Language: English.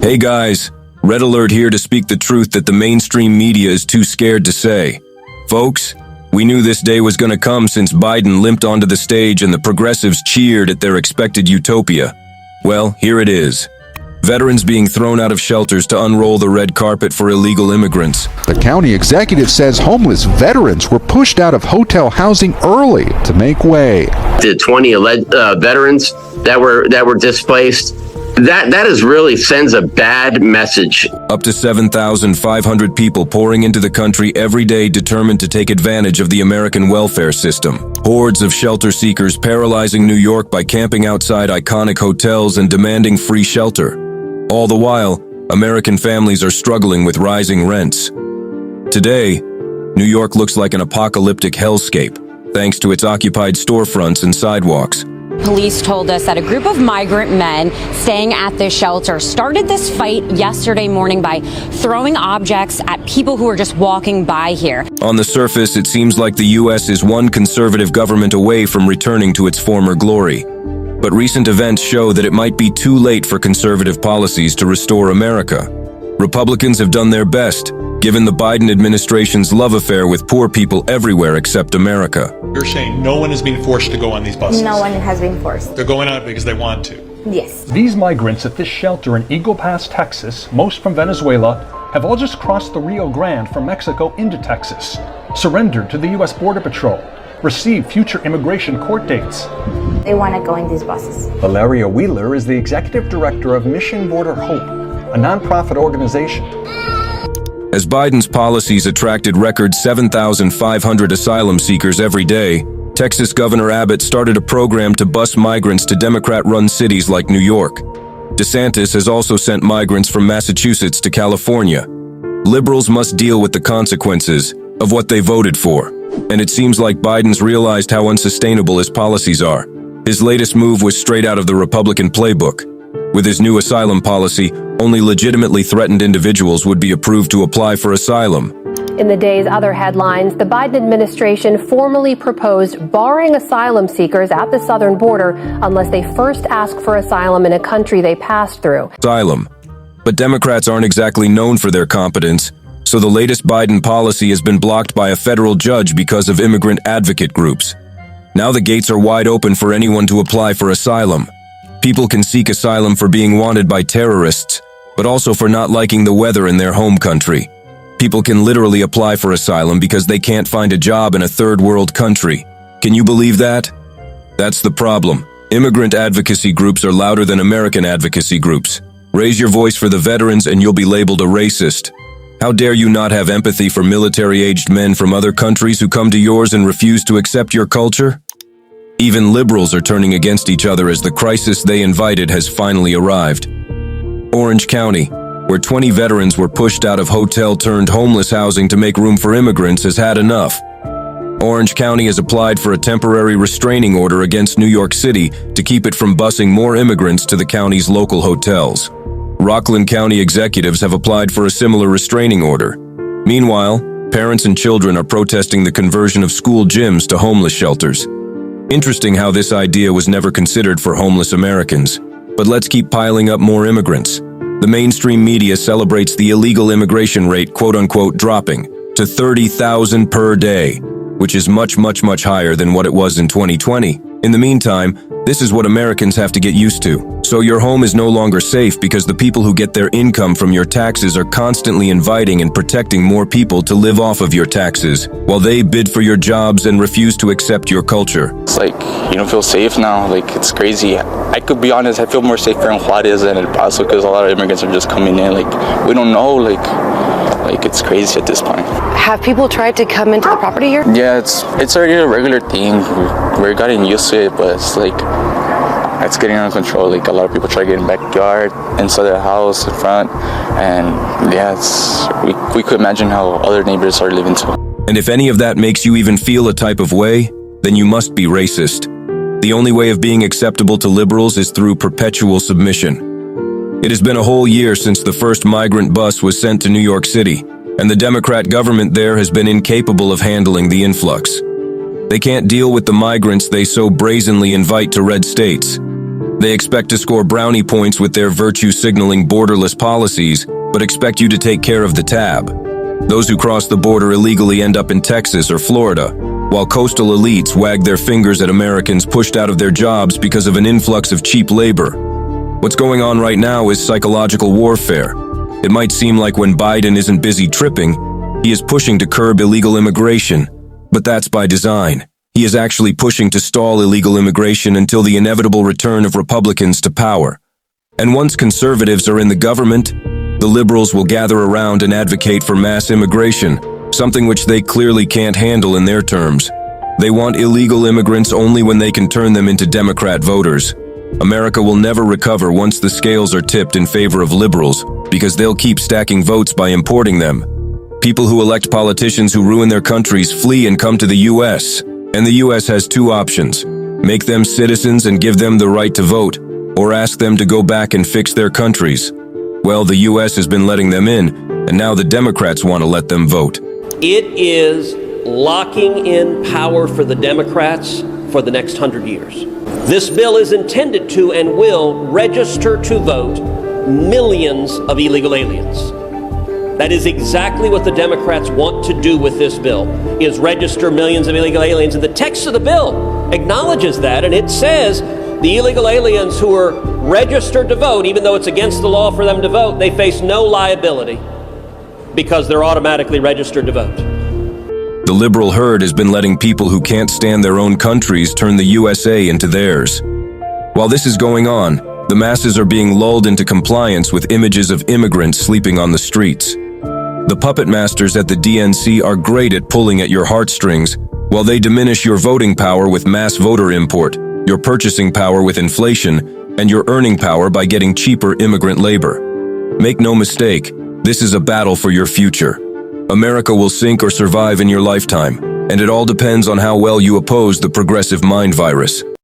Hey guys, Red Alert here to speak the truth that the mainstream media is too scared to say. Folks, we knew this day was gonna come since Biden limped onto the stage and the progressives cheered at their expected utopia. Well, here it is. Veterans being thrown out of shelters to unroll the red carpet for illegal immigrants. The county executive says homeless veterans were pushed out of hotel housing early to make way. The 20 veterans that were displaced, that is really sends a bad message. Up to 7,500 people pouring into the country every day determined to take advantage of the American welfare system. Hordes of shelter seekers paralyzing New York by camping outside iconic hotels and demanding free shelter. All the while, American families are struggling with rising rents. Today, New York looks like an apocalyptic hellscape, thanks to its occupied storefronts and sidewalks. Police told us that a group of migrant men staying at this shelter started this fight yesterday morning by throwing objects at people who were just walking by here. On the surface, it seems like the U.S. is one conservative government away from returning to its former glory. But recent events show that it might be too late for conservative policies to restore America. Republicans have done their best, given the Biden administration's love affair with poor people everywhere except America. You're saying no one is being forced to go on these buses? No one has been forced. They're going on it because they want to? Yes. These migrants at this shelter in Eagle Pass, Texas, most from Venezuela, have all just crossed the Rio Grande from Mexico into Texas, surrendered to the U.S. Border Patrol, received future immigration court dates. They want to go in these buses. Valeria Wheeler is the executive director of Mission Border Hope, a nonprofit organization. As Biden's policies attracted record 7,500 asylum seekers every day, Texas Governor Abbott started a program to bus migrants to Democrat-run cities like New York. DeSantis has also sent migrants from Massachusetts to California. Liberals must deal with the consequences of what they voted for, and it seems like Biden's realized how unsustainable his policies are. His latest move was straight out of the Republican playbook. With his new asylum policy, only legitimately threatened individuals would be approved to apply for asylum. In the day's other headlines, the Biden administration formally proposed barring asylum seekers at the southern border unless they first ask for asylum in a country they passed through. Asylum. But Democrats aren't exactly known for their competence, so the latest Biden policy has been blocked by a federal judge because of immigrant advocate groups. Now the gates are wide open for anyone to apply for asylum. People can seek asylum for being wanted by terrorists, but also for not liking the weather in their home country. People can literally apply for asylum because they can't find a job in a third world country. Can you believe that? That's the problem. Immigrant advocacy groups are louder than American advocacy groups. Raise your voice for the veterans and you'll be labeled a racist. How dare you not have empathy for military-aged men from other countries who come to yours and refuse to accept your culture? Even liberals are turning against each other as the crisis they invited has finally arrived. Orange County, where 20 veterans were pushed out of hotel-turned-homeless housing to make room for immigrants, has had enough. Orange County has applied for a temporary restraining order against New York City to keep it from busing more immigrants to the county's local hotels. Rockland County executives have applied for a similar restraining order. Meanwhile, parents and children are protesting the conversion of school gyms to homeless shelters. Interesting how this idea was never considered for homeless Americans. But let's keep piling up more immigrants. The mainstream media celebrates the illegal immigration rate, quote-unquote, dropping to 30,000 per day, which is much higher than what it was in 2020. In the meantime, this is what Americans have to get used to. So your home is no longer safe because the people who get their income from your taxes are constantly inviting and protecting more people to live off of your taxes, while they bid for your jobs and refuse to accept your culture. It's like, you don't feel safe now. Like, it's crazy. I could be honest, I feel more safe here in Juarez than El Paso because a lot of immigrants are just coming in. Like, we don't know, like it's crazy at this point. Have people tried to come into the property here? Yeah, it's already a regular thing. We're getting used to it, but it's like, it's getting out of control. Like, a lot of people try to get in the backyard, inside their house, in front, and yeah, we could imagine how other neighbors are living too. And if any of that makes you even feel a type of way, then you must be racist. The only way of being acceptable to liberals is through perpetual submission. It has been a whole year since the first migrant bus was sent to New York City, and the Democrat government there has been incapable of handling the influx. They can't deal with the migrants they so brazenly invite to red states. They expect to score brownie points with their virtue-signaling borderless policies, but expect you to take care of the tab. Those who cross the border illegally end up in Texas or Florida, while coastal elites wag their fingers at Americans pushed out of their jobs because of an influx of cheap labor. What's going on right now is psychological warfare. It might seem like when Biden isn't busy tripping, he is pushing to curb illegal immigration, but that's by design. He is actually pushing to stall illegal immigration until the inevitable return of Republicans to power. And once conservatives are in the government, the liberals will gather around and advocate for mass immigration, something which they clearly can't handle in their terms. They want illegal immigrants only when they can turn them into Democrat voters. America will never recover once the scales are tipped in favor of liberals, because they'll keep stacking votes by importing them. People who elect politicians who ruin their countries flee and come to the U.S., and the U.S. has two options: make them citizens and give them the right to vote, or ask them to go back and fix their countries. Well, the U.S. has been letting them in, and now the Democrats want to let them vote. It is locking in power for the Democrats for the next 100 years. This bill is intended to and will register to vote millions of illegal aliens. That is exactly what the Democrats want to do with this bill, is register millions of illegal aliens. And the text of the bill acknowledges that, and it says the illegal aliens who are registered to vote, even though it's against the law for them to vote, they face no liability because they're automatically registered to vote. The liberal herd has been letting people who can't stand their own countries turn the USA into theirs. While this is going on, the masses are being lulled into compliance with images of immigrants sleeping on the streets. The puppet masters at the DNC are great at pulling at your heartstrings, while they diminish your voting power with mass voter import, your purchasing power with inflation, and your earning power by getting cheaper immigrant labor. Make no mistake, this is a battle for your future. America will sink or survive in your lifetime, and it all depends on how well you oppose the progressive mind virus.